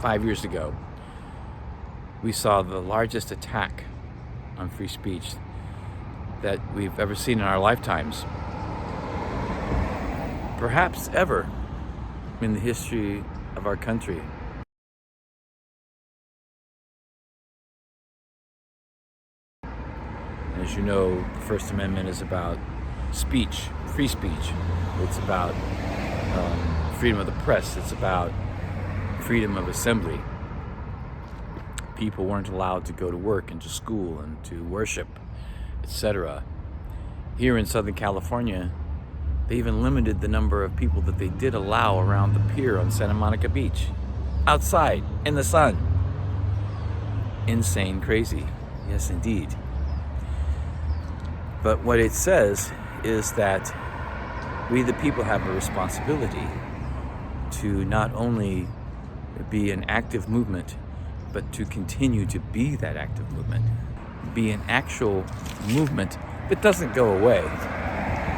5 years ago, we saw the largest attack on free speech that we've ever seen in our lifetimes, perhaps ever in the history of our country. And as you know, the First Amendment is about speech, free speech. It's about freedom of the press. It's about freedom of assembly. People weren't allowed to go to work and to school and to worship, etc. Here in Southern California, they even limited the number of people that they did allow around the pier on Santa Monica Beach, outside, in the sun. Insane, crazy. Yes, indeed. But what it says is that we, the people, have a responsibility to not only be an active movement, but to continue to be that active movement, be an actual movement that doesn't go away.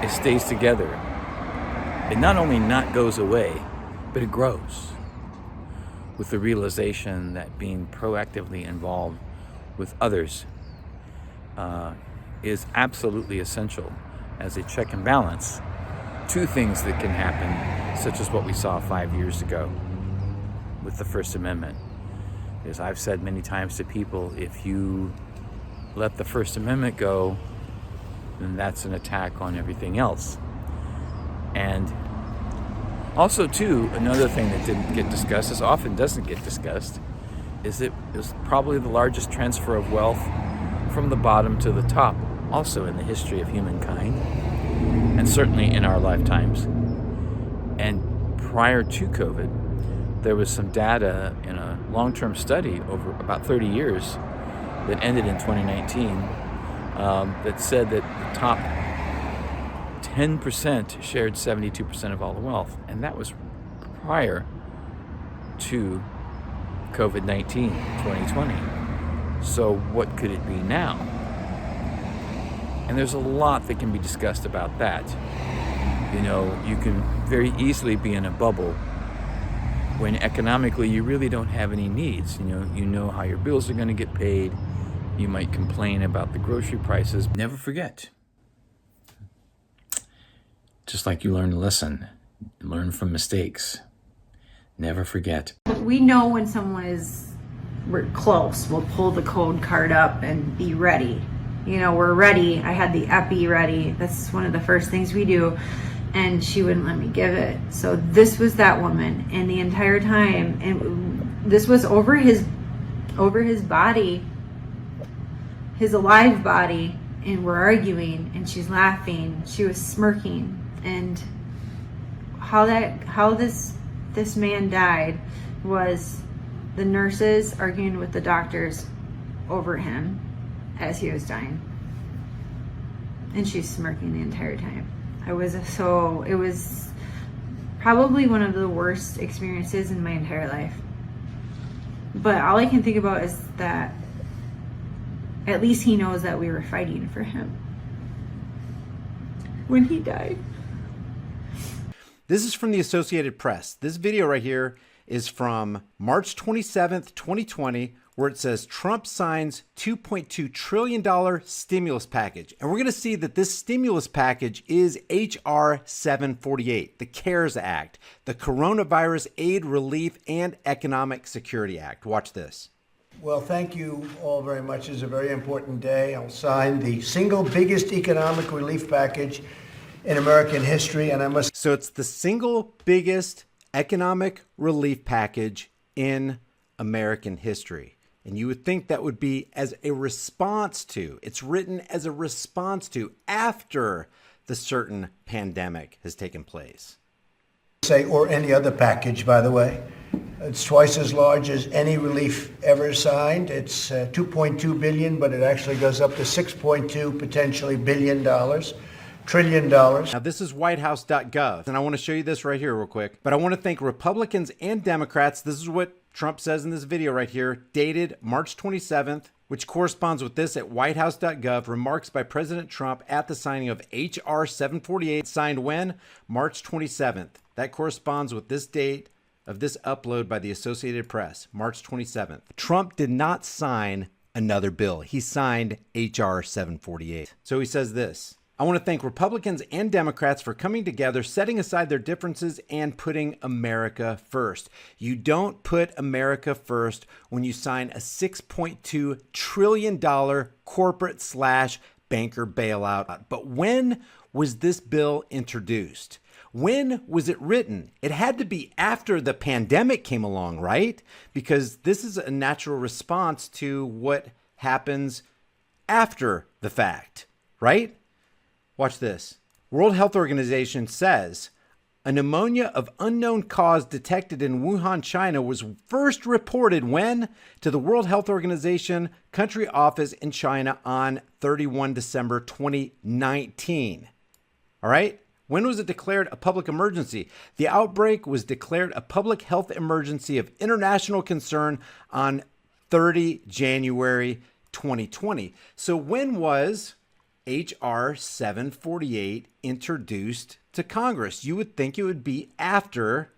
It stays together. It not only not goes away, but it grows with the realization that being proactively involved with others is absolutely essential as a check and balance to things that can happen, such as what we saw 5 years ago with the First Amendment. As I've said many times to people, if you let the First Amendment go, then that's an attack on everything else. And also, too, another thing that didn't get discussed, this often doesn't get discussed, is it was probably the largest transfer of wealth from the bottom to the top, also in the history of humankind, and certainly in our lifetimes. And prior to COVID, there was some data in a long-term study over about 30 years that ended in 2019 that said that the top 10% shared 72% of all the wealth. And that was prior to COVID-19, 2020. So what could it be now? And there's a lot that can be discussed about that. You know, you can very easily be in a bubble when economically you really don't have any needs. You know how your bills are going to get paid. You might complain about the grocery prices. Never forget. Just like you learn a lesson, learn from mistakes. Never forget. We know when we're close. We'll pull the code card up and be ready. We're ready. I had the epi ready. That's one of the first things we do. And she wouldn't let me give it. So this was that woman, and the entire time, and this was over his body, his alive body, and we're arguing, and she's laughing. She was smirking, and how this man died was the nurses arguing with the doctors over him as he was dying, and she's smirking the entire time. It was probably one of the worst experiences in my entire life. But all I can think about is that at least he knows that we were fighting for him when he died. This is from the Associated Press. This video right here is from March 27th, 2020, where it says Trump signs $2.2 trillion stimulus package. And we're going to see that this stimulus package is H.R. 748, the CARES Act, the Coronavirus Aid, Relief, and Economic Security Act. Watch this. Well, thank you all very much. It's a very important day. I'll sign the single biggest economic relief package in American history, and I must... So it's the single biggest economic relief package in American history. And you would think that would be as a response to, it's written as a response to after the certain pandemic has taken place. Or any other package, by the way. It's twice as large as any relief ever signed. It's $2.2 billion, but it actually goes up to $6.2 potentially billion dollars. $trillion. Now this is whitehouse.gov, and I want to show you this right here real quick. But I want to thank Republicans and Democrats. This is what Trump says in this video right here, dated March 27th, which corresponds with this at whitehouse.gov. Remarks by President Trump at the signing of H.R. 748, signed when? March 27th. That corresponds with this date of this upload by the Associated Press, March 27th. Trump did not sign another bill. He signed H.R. 748. So he says this: I want to thank Republicans and Democrats for coming together, setting aside their differences, and putting America first. You don't put America first when you sign a $6.2 trillion corporate/banker bailout. But when was this bill introduced? When was it written? It had to be after the pandemic came along, right? Because this is a natural response to what happens after the fact, right? Watch this. World Health Organization says a pneumonia of unknown cause detected in Wuhan, China was first reported when? To the World Health Organization country office in China on 31 December 2019. All right? When was it declared a public emergency? The outbreak was declared a public health emergency of international concern on 30 January 2020. So when was H.R. 748 introduced to Congress? You would think it would be after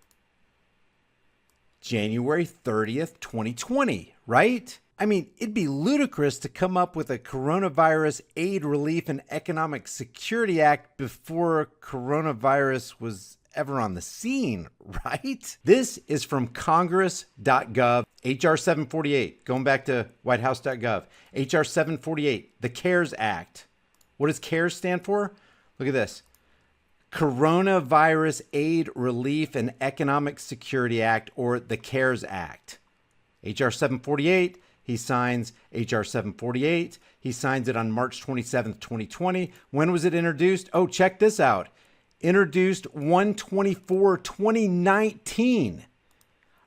January 30th, 2020, right? I mean, it'd be ludicrous to come up with a Coronavirus Aid, Relief, and Economic Security Act before coronavirus was ever on the scene, right? This is from congress.gov, H.R. 748, going back to whitehouse.gov, H.R. 748, the CARES Act. What does CARES stand for? Look at this. Coronavirus Aid, Relief, and Economic Security Act, or the CARES Act. H.R. 748, he signs H.R. 748. He signs it on March 27th, 2020. When was it introduced? Oh, check this out. Introduced 1/24/2019.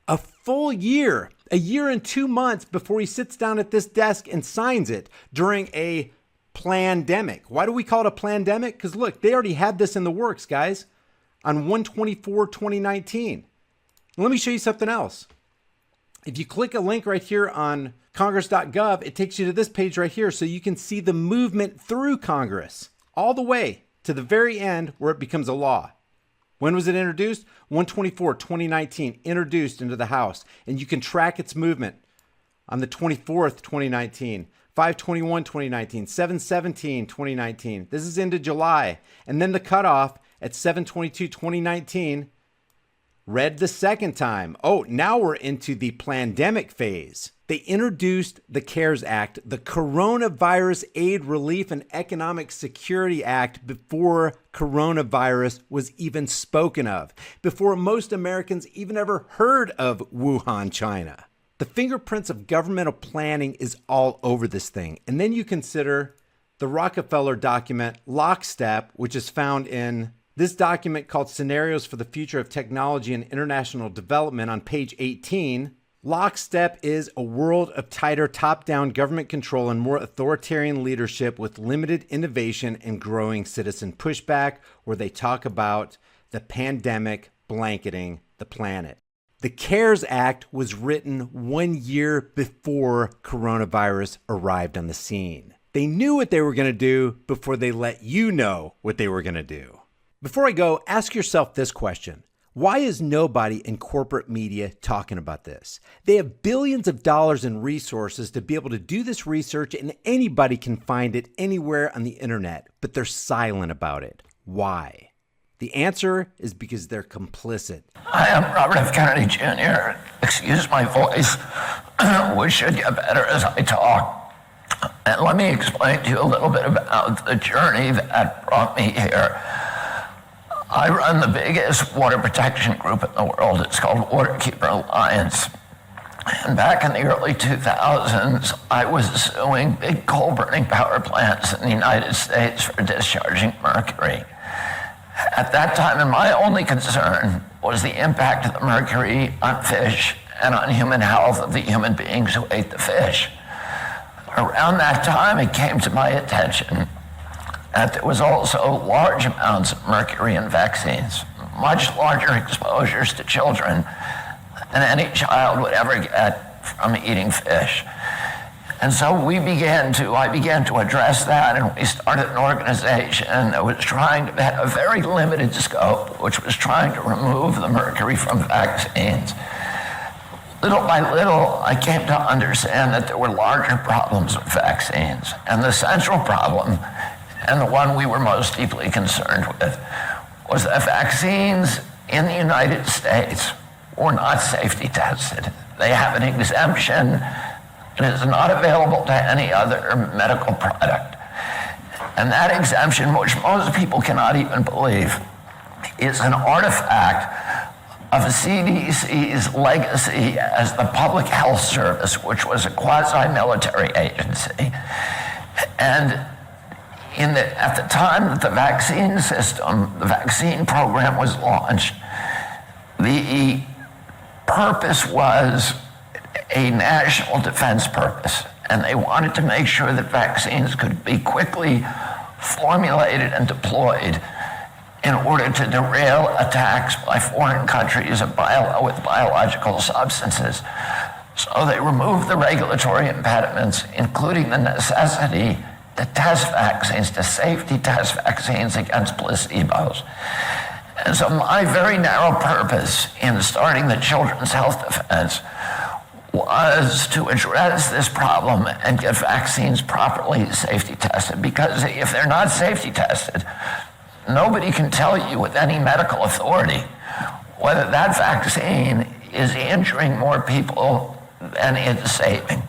A full year, a year and 2 months before he sits down at this desk and signs it during a plandemic. Why do we call it a plandemic? Because look, they already had this in the works, guys, on 1/24/2019. Let me show you something else. If you click a link right here on congress.gov, it takes you to this page right here so you can see the movement through Congress all the way to the very end where it becomes a law. When was it introduced? 1/24/2019, introduced into the House. And you can track its movement on the 24th, 2019, 5/21/2019, 7/17/2019. This is into July. And then the cutoff at 7/22/2019, read the second time. Oh, now we're into the plandemic phase. They introduced the CARES Act, the Coronavirus Aid, Relief, and Economic Security Act, before coronavirus was even spoken of, before most Americans even ever heard of Wuhan, China. The fingerprints of governmental planning is all over this thing. And then you consider the Rockefeller document, Lockstep, which is found in this document called Scenarios for the Future of Technology and International Development on page 18. Lockstep is a world of tighter top-down government control and more authoritarian leadership with limited innovation and growing citizen pushback, where they talk about the pandemic blanketing the planet. The CARES Act was written 1 year before coronavirus arrived on the scene. They knew what they were going to do before they let you know what they were going to do. Before I go, ask yourself this question. Why is nobody in corporate media talking about this? They have billions of dollars in resources to be able to do this research, and anybody can find it anywhere on the internet, but they're silent about it. Why? The answer is because they're complicit. I am Robert F. Kennedy Jr. Excuse my voice, which should get better as I talk. And let me explain to you a little bit about the journey that brought me here. I run the biggest water protection group in the world. It's called Waterkeeper Alliance. And back in the early 2000s, I was suing big coal-burning power plants in the United States for discharging mercury. At that time, my only concern was the impact of the mercury on fish and on human health of the human beings who ate the fish. Around that time, it came to my attention that there was also large amounts of mercury in vaccines, much larger exposures to children than any child would ever get from eating fish. And so I began to address that, and we started an organization that was trying to have a very limited scope, which was trying to remove the mercury from vaccines. Little by little, I came to understand that there were larger problems with vaccines. And the central problem, and the one we were most deeply concerned with, was that vaccines in the United States were not safety tested. They have an exemption. It is not available to any other medical product. And that exemption, which most people cannot even believe, is an artifact of CDC's legacy as the Public Health Service, which was a quasi-military agency. And at the time that the vaccine program was launched, the purpose was a national defense purpose. And they wanted to make sure that vaccines could be quickly formulated and deployed in order to derail attacks by foreign countries with biological substances. So they removed the regulatory impediments, including the necessity to test vaccines, to safety test vaccines against placebos. And so my very narrow purpose in starting the Children's Health Defense was to address this problem and get vaccines properly safety tested. Because if they're not safety tested, nobody can tell you with any medical authority whether that vaccine is injuring more people than it's saving.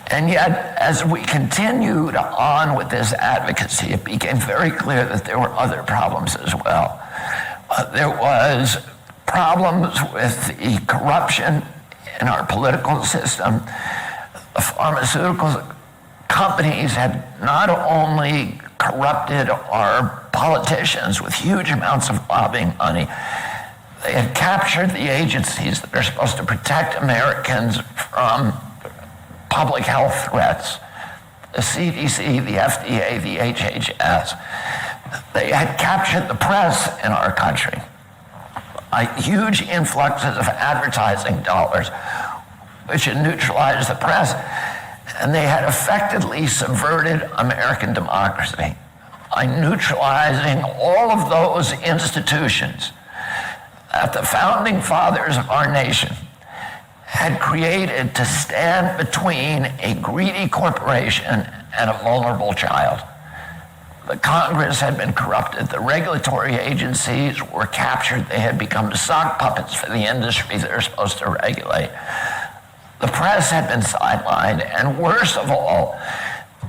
And yet, as we continued on with this advocacy, it became very clear that there were other problems as well. There was problems with the corruption in our political system. The pharmaceutical companies had not only corrupted our politicians with huge amounts of lobbying money, they had captured the agencies that are supposed to protect Americans from public health threats, the CDC, the FDA, the HHS. They had captured the press in our country. Huge influxes of advertising dollars, which had neutralized the press, and they had effectively subverted American democracy by neutralizing all of those institutions that the founding fathers of our nation had created to stand between a greedy corporation and a vulnerable child. The Congress had been corrupted. The regulatory agencies were captured. They had become sock puppets for the industry they're supposed to regulate. The press had been sidelined, and worst of all,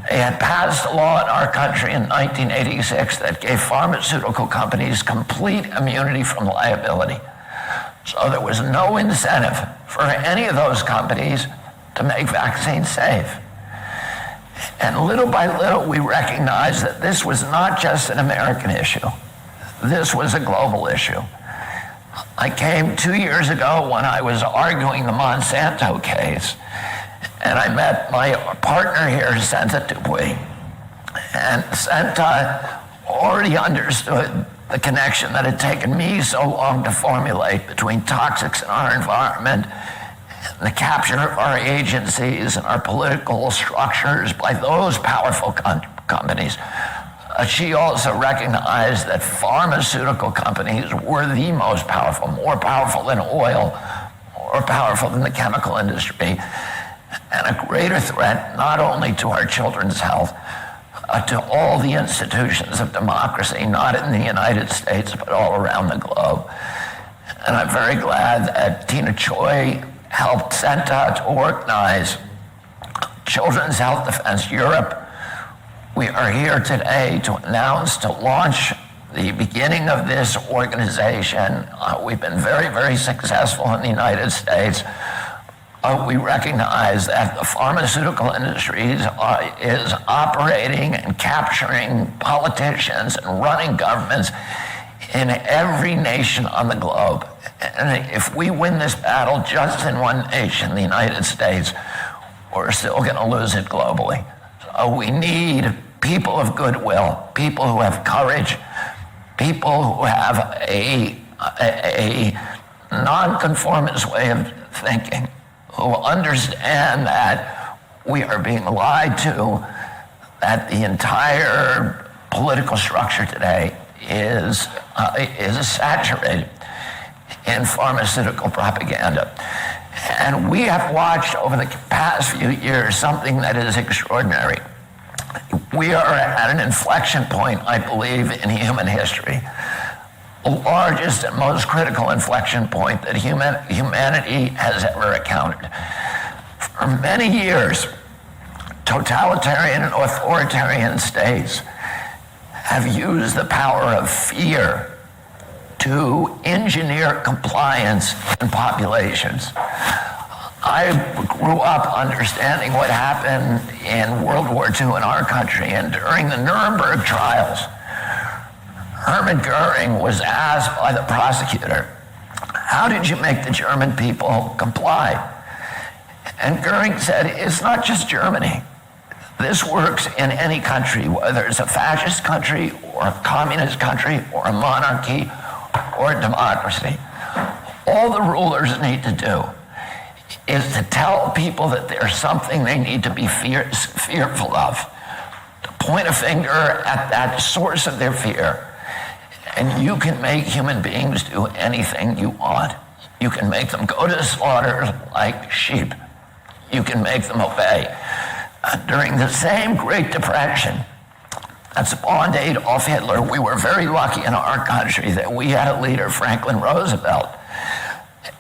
they had passed a law in our country in 1986 that gave pharmaceutical companies complete immunity from liability. So there was no incentive for any of those companies to make vaccines safe. And little by little, we recognized that this was not just an American issue. This was a global issue. I came 2 years ago when I was arguing the Monsanto case, and I met my partner here, Senta Dupuy. And Senta already understood the connection that had taken me so long to formulate between toxics in our environment, the capture of our agencies and our political structures by those powerful companies. She also recognized that pharmaceutical companies were the most powerful, more powerful than oil, more powerful than the chemical industry, and a greater threat not only to our children's health, to all the institutions of democracy, not in the United States, but all around the globe. And I'm very glad that Tina Choi helped Senta to organize Children's Health Defense Europe. We are here today to announce, to launch the beginning of this organization. We've been very, very successful in the United States. We recognize that the pharmaceutical industry is operating and capturing politicians and running governments in every nation on the globe. And if we win this battle just in one nation, the United States, we're still going to lose it globally. So we need people of goodwill, people who have courage, people who have a nonconformist way of thinking, who understand that we are being lied to that the entire political structure today is saturated in pharmaceutical propaganda. And we have watched over the past few years something that is extraordinary. We are at an inflection point, I believe, in human history. The largest and most critical inflection point that humanity has ever encountered. For many years, totalitarian and authoritarian states have used the power of fear to engineer compliance in populations. I grew up understanding what happened in World War II in our country, and during the Nuremberg trials, Hermann Goering was asked by the prosecutor, how did you make the German people comply? And Goering said, it's not just Germany. This works in any country, whether it's a fascist country or a communist country or a monarchy or a democracy. All the rulers need to do is to tell people that there's something they need to be fearful of, to point a finger at that source of their fear. And you can make human beings do anything you want. You can make them go to slaughter like sheep. You can make them obey. During the same Great Depression that spawned Adolf Hitler, we were very lucky in our country that we had a leader, Franklin Roosevelt.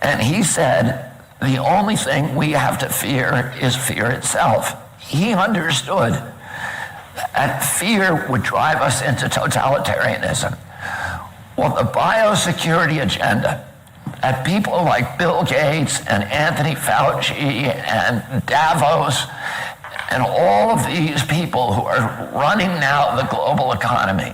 And he said, the only thing we have to fear is fear itself. He understood that fear would drive us into totalitarianism. Well, the biosecurity agenda that people like Bill Gates and Anthony Fauci and Davos and all of these people who are running now the global economy,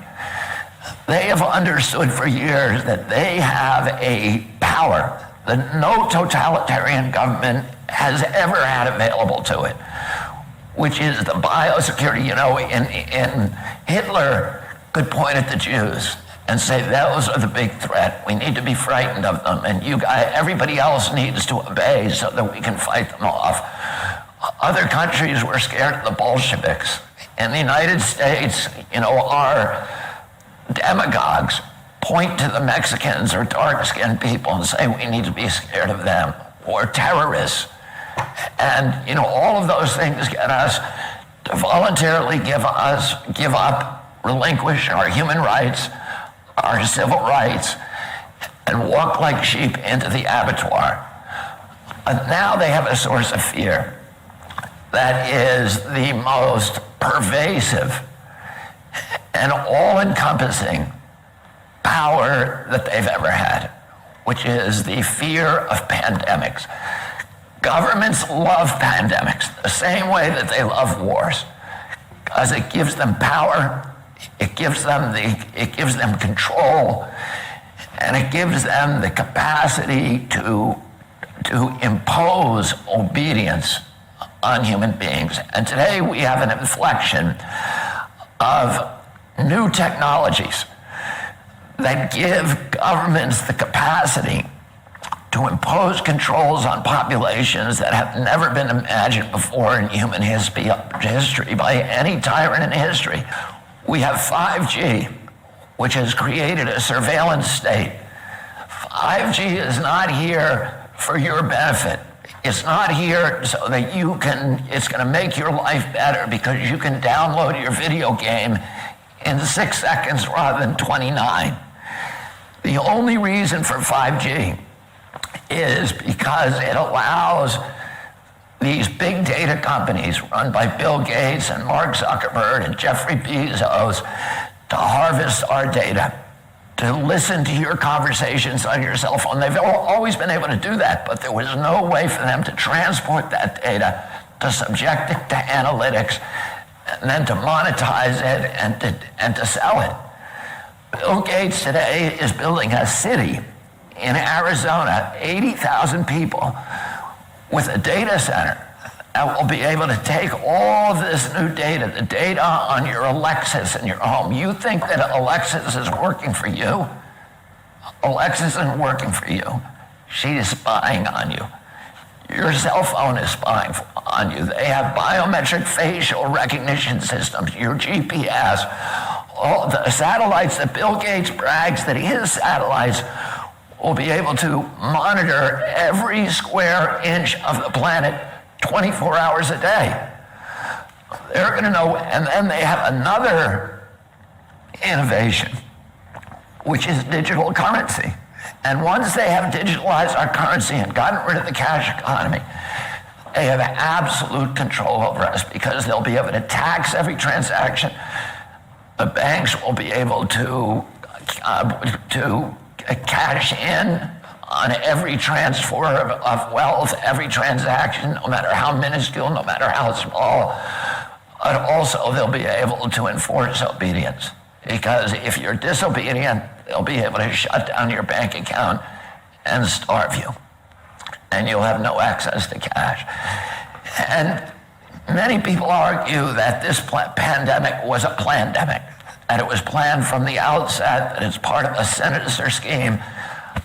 they have understood for years that they have a power that no totalitarian government has ever had available to it, which is the biosecurity. You know, in Hitler could point at the Jews and say, those are the big threat. We need to be frightened of them, and you guys, everybody else needs to obey so that we can fight them off. Other countries were scared of the Bolsheviks. In the United States, you know, our demagogues point to the Mexicans or dark-skinned people and say we need to be scared of them, or terrorists. And, you know, all of those things get us to voluntarily give up, relinquish our human rights, our civil rights, and walk like sheep into the abattoir. But now they have a source of fear that is the most pervasive and all-encompassing power that they've ever had, which is the fear of pandemics. Governments love pandemics the same way that they love wars, because it gives them power, it gives them control, and it gives them the capacity to impose obedience on human beings. And today we have an inflection of new technologies that give governments the capacity to impose controls on populations that have never been imagined before in human history by any tyrant in history. We have 5G, which has created a surveillance state. 5G is not here for your benefit. It's not here so that it's going to make your life better because you can download your video game in 6 seconds rather than 29. The only reason for 5G is because it allows these big data companies run by Bill Gates and Mark Zuckerberg and Jeffrey Bezos to harvest our data, to listen to your conversations on your cell phone. They've always been able to do that, but there was no way for them to transport that data, to subject it to analytics, and then to monetize it and to sell it. Bill Gates today is building a city in Arizona, 80,000 people, with a data center that will be able to take all of this new data, the data on your Alexis in your home. You think that Alexis is working for you? Alexis isn't working for you. She is spying on you. Your cell phone is spying on you. They have biometric facial recognition systems, your GPS, all the satellites that Bill Gates brags that his satellites will be able to monitor every square inch of the planet 24 hours a day. They're going to know, and then they have another innovation, which is digital currency. And once they have digitalized our currency and gotten rid of the cash economy, they have absolute control over us because they'll be able to tax every transaction. The banks will be able to cash in on every transfer of wealth, every transaction, no matter how minuscule, no matter how small. But also they'll be able to enforce obedience. Because if you're disobedient, they'll be able to shut down your bank account and starve you. And you'll have no access to cash. And many people argue that this pandemic was a plandemic, that it was planned from the outset, that it's part of a sinister scheme.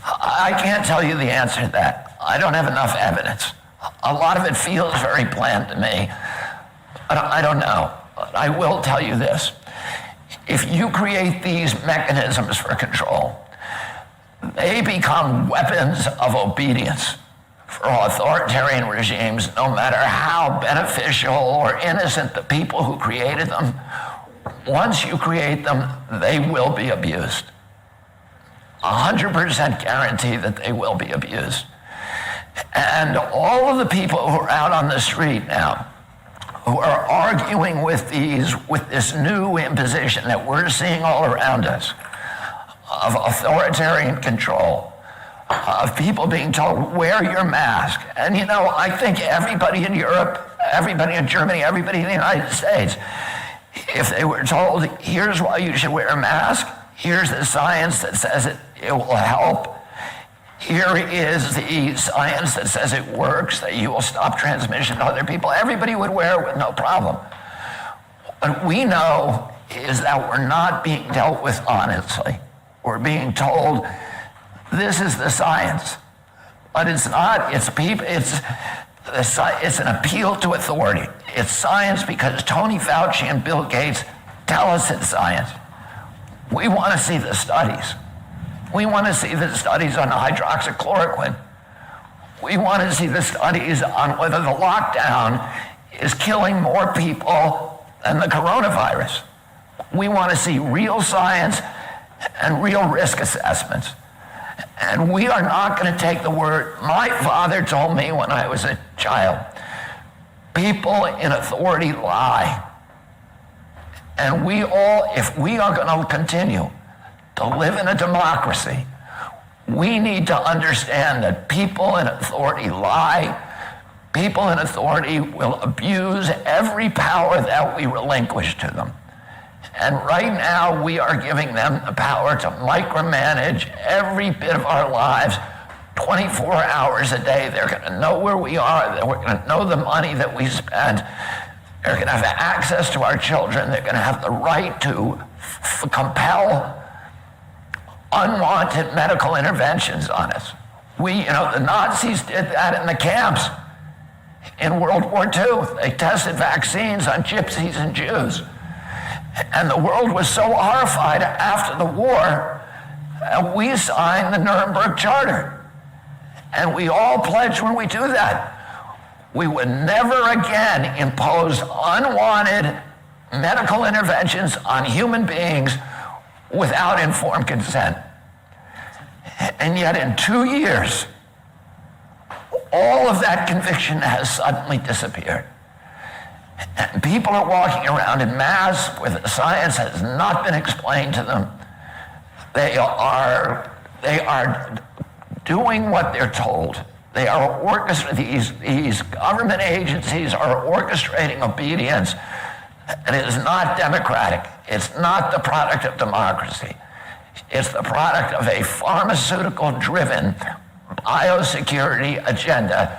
I can't tell you the answer to that. I don't have enough evidence. A lot of it feels very planned to me, but I don't know. But I will tell you this. If you create these mechanisms for control, they become weapons of obedience for authoritarian regimes, no matter how beneficial or innocent the people who created them. Once you create them, they will be abused. 100% guarantee that they will be abused. And all of the people who are out on the street now, who are arguing with this new imposition that we're seeing all around us of authoritarian control, of people being told, wear your mask. And you know, I think everybody in Europe, everybody in Germany, everybody in the United States, if they were told, here's why you should wear a mask, here's the science that says it will help, here is the science that says it works, that you will stop transmission to other people, everybody would wear it with no problem. What we know is that we're not being dealt with honestly. We're being told, this is the science. But it's not, it's an appeal to authority. It's science because Tony Fauci and Bill Gates tell us it's science. We want to see the studies. We want to see the studies on hydroxychloroquine. We want to see the studies on whether the lockdown is killing more people than the coronavirus. We want to see real science and real risk assessments. And we are not going to take the word. My father told me when I was a child, people in authority lie. And we all, if we are going to continue to live in a democracy, we need to understand that people in authority lie. People in authority will abuse every power that we relinquish to them. And right now, we are giving them the power to micromanage every bit of our lives 24 hours a day. They're going to know where we are. They're going to know the money that we spend. They're going to have access to our children. They're going to have the right to compel unwanted medical interventions on us. The Nazis did that in the camps in World War II. They tested vaccines on gypsies and Jews. And the world was so horrified after the war, we signed the Nuremberg Charter. And we all pledged when we do that, we would never again impose unwanted medical interventions on human beings without informed consent. And yet in 2 years, all of that conviction has suddenly disappeared. And people are walking around in masks where the science has not been explained to them. They are doing what they're told. They are these government agencies are orchestrating obedience, and it is not democratic. It's not the product of democracy. It's the product of a pharmaceutical-driven biosecurity agenda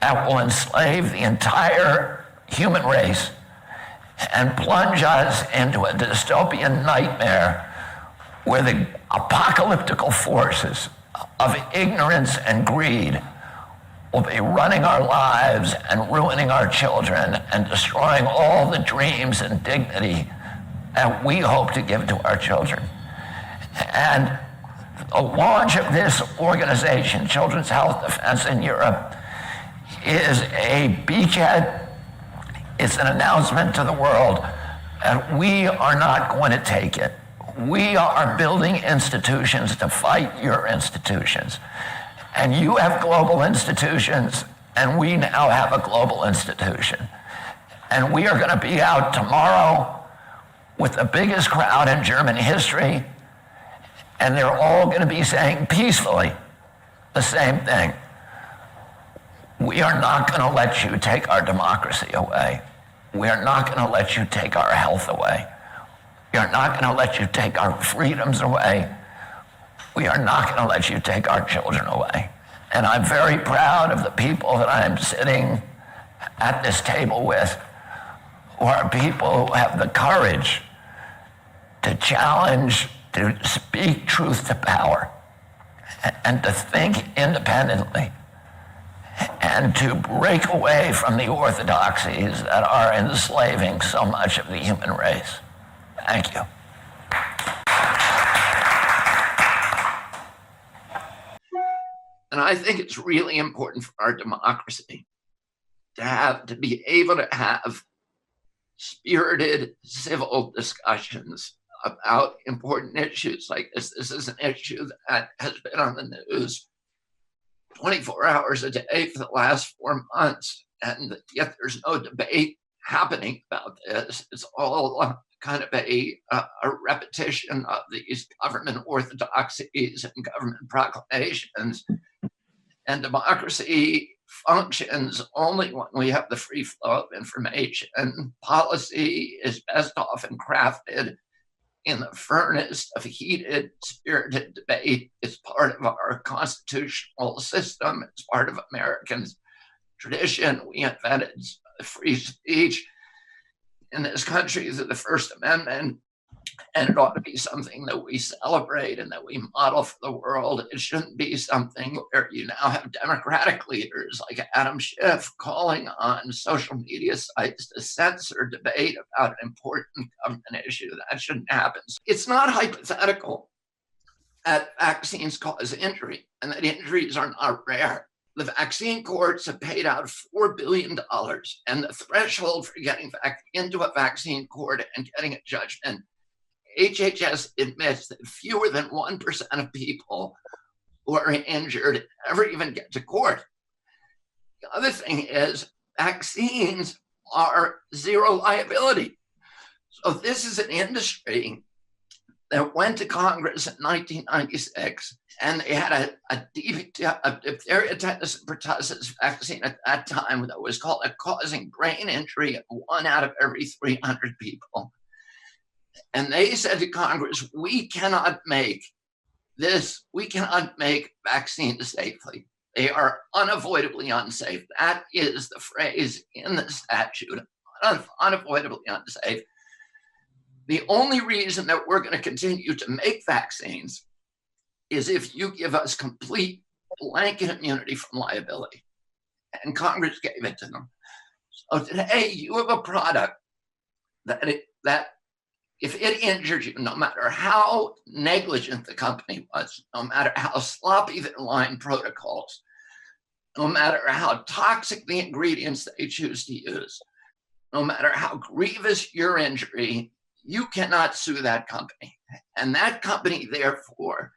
that will enslave the entire human race and plunge us into a dystopian nightmare where the apocalyptical forces of ignorance and greed will be running our lives and ruining our children and destroying all the dreams and dignity that we hope to give to our children. And the launch of this organization, Children's Health Defense in Europe, is a beachhead. It's an announcement to the world that we are not going to take it. We are building institutions to fight your institutions. And you have global institutions, and we now have a global institution. And we are going to be out tomorrow with the biggest crowd in German history, and they're all going to be saying peacefully the same thing. We are not going to let you take our democracy away. We are not going to let you take our health away. We are not going to let you take our freedoms away. We are not going to let you take our children away. And I'm very proud of the people that I am sitting at this table with, who are people who have the courage to challenge, to speak truth to power, and to think independently, and to break away from the orthodoxies that are enslaving so much of the human race. Thank you. And I think it's really important for our democracy to be able to have spirited civil discussions about important issues like this. This is an issue that has been on the news 24 hours a day for the last 4 months, and yet there's no debate happening about this. It's all kind of a repetition of these government orthodoxies and government proclamations. And democracy functions only when we have the free flow of information. Policy is best often crafted in the furnace of heated, spirited debate. It's part of our constitutional system. It's part of Americans' tradition. We invented free speech in this country through the First Amendment, and it ought to be something that we celebrate and that we model for the world. It shouldn't be something where you now have Democratic leaders like Adam Schiff calling on social media sites to censor debate about an important government issue. That shouldn't happen. It's not hypothetical that vaccines cause injury and that injuries are not rare. The vaccine courts have paid out $4 billion, and the threshold for getting back into a vaccine court and getting a judgment, HHS admits that fewer than 1% of people who are injured ever even get to court. The other thing is vaccines are zero liability. So this is an industry that went to Congress in 1996, and they had a diphtheria, tetanus, and pertussis vaccine at that time that was called causing brain injury in 1 out of every 300 people. And they said to Congress, we cannot make vaccines safely. They are unavoidably unsafe. That is the phrase in the statute, unavoidably unsafe. The only reason that we're going to continue to make vaccines is if you give us complete blanket immunity from liability. And Congress gave it to them. So today you have a product that if it injured you, no matter how negligent the company was, no matter how sloppy their line protocols, no matter how toxic the ingredients they choose to use, no matter how grievous your injury, you cannot sue that company. And that company, therefore,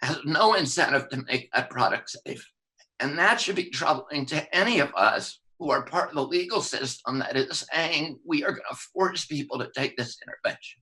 has no incentive to make that product safe. And that should be troubling to any of us who are part of the legal system that is saying we are going to force people to take this intervention.